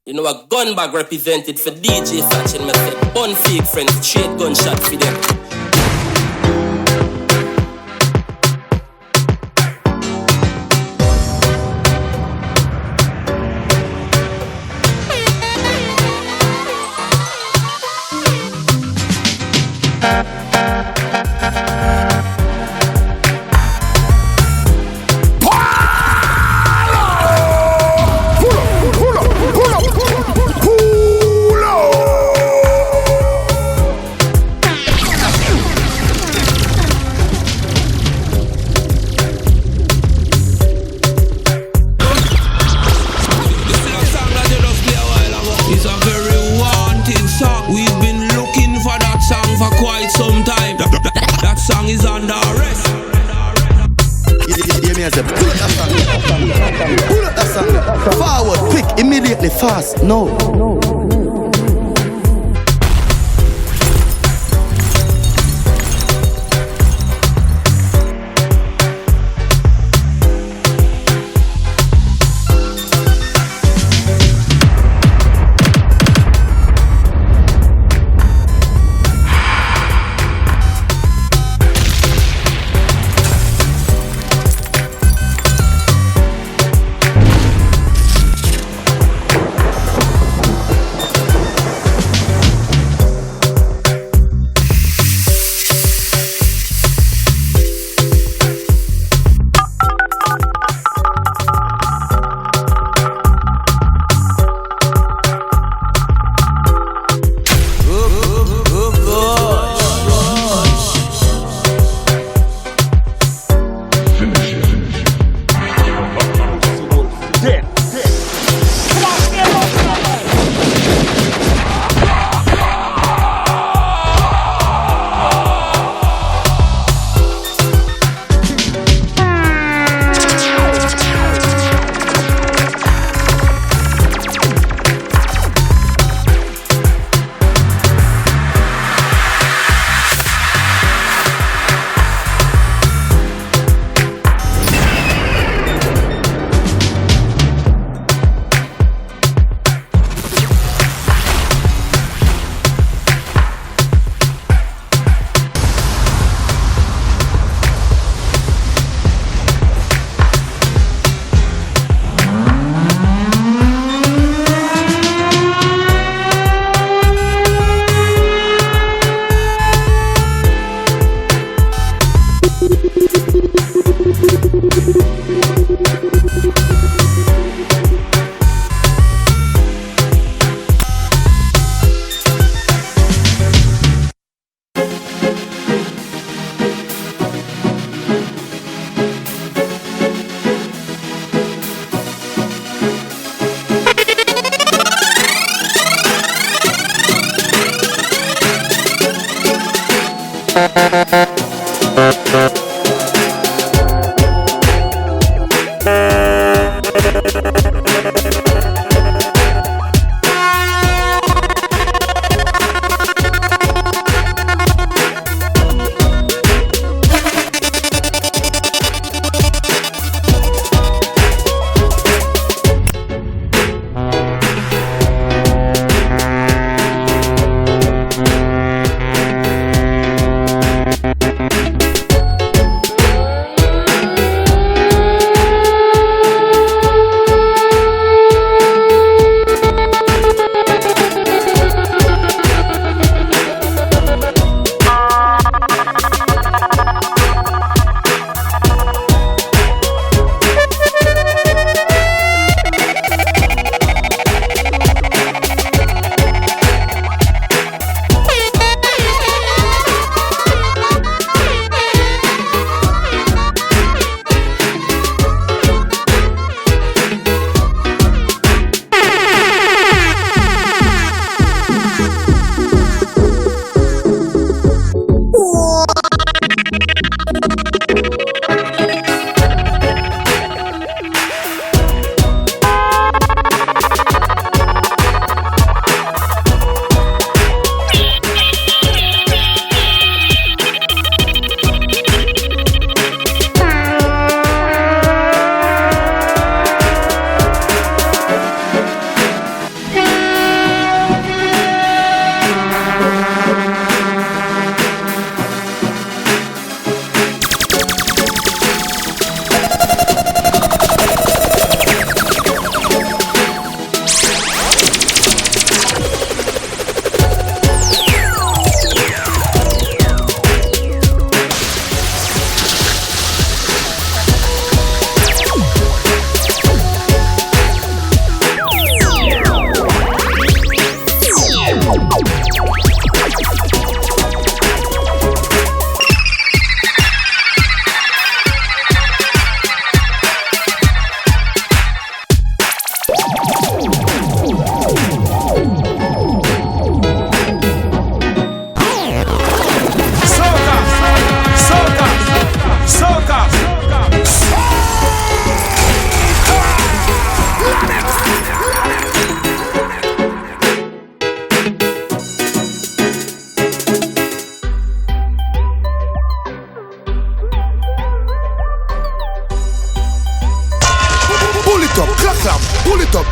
You know a gun bag represented for DJ Satchin method. Bun fake friends, straight gunshot for them. Fast, no.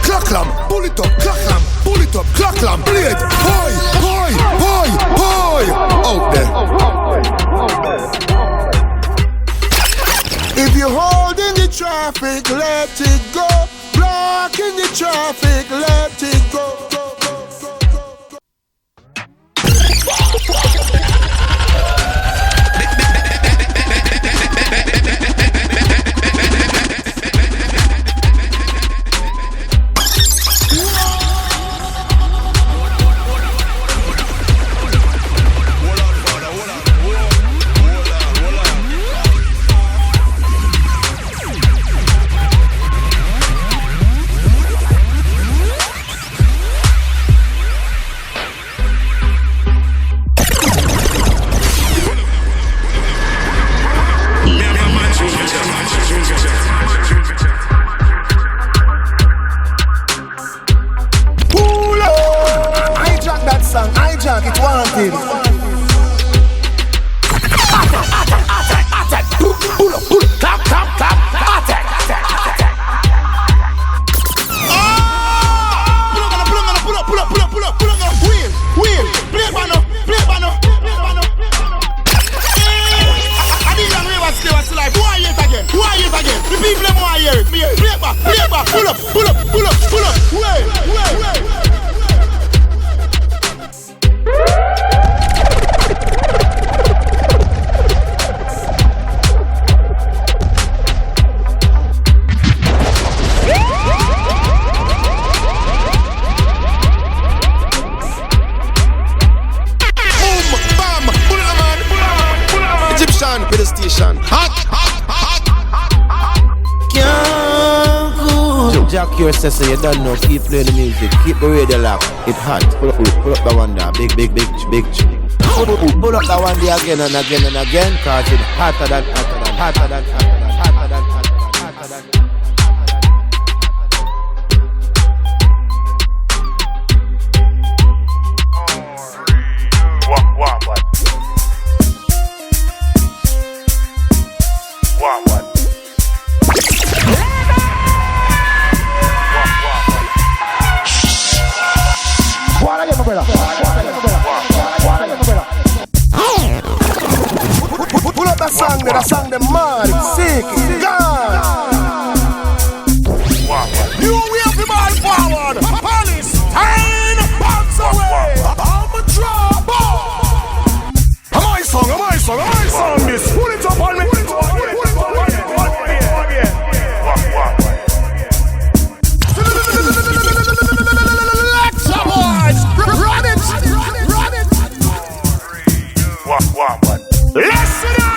clock lamp, pull it up, clock lamp, pull it up, clock lamp, play it. Boy, boy, boy, boy. Out there. If you hold in the traffic, let it go. Block in the traffic, let it go. So you don't know, keep playing the music, keep the radio lock, it's hot, pull up the one there, big, pull up the one there again and again and again, cause it's hotter than. That song them mad, sick, gone. You will be ball forward. Police, time, bounce away. I'm a trouble. Am I song this? Pull it up on me. Let's go, boys. Run it. What? Listen up.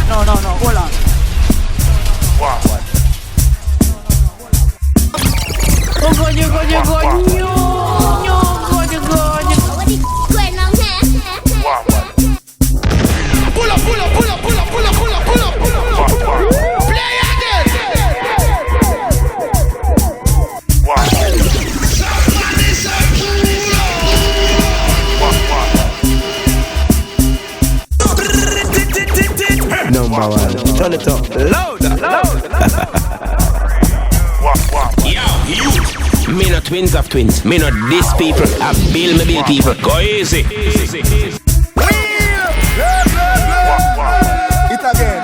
No, hold on. What? Огонь. Pull up. Play again. Number one, turn it up, louder. Yo, me no twins of twins. Me no this people. I build me build people. Go easy. It again.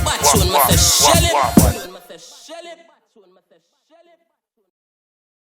bad tune, must shell it.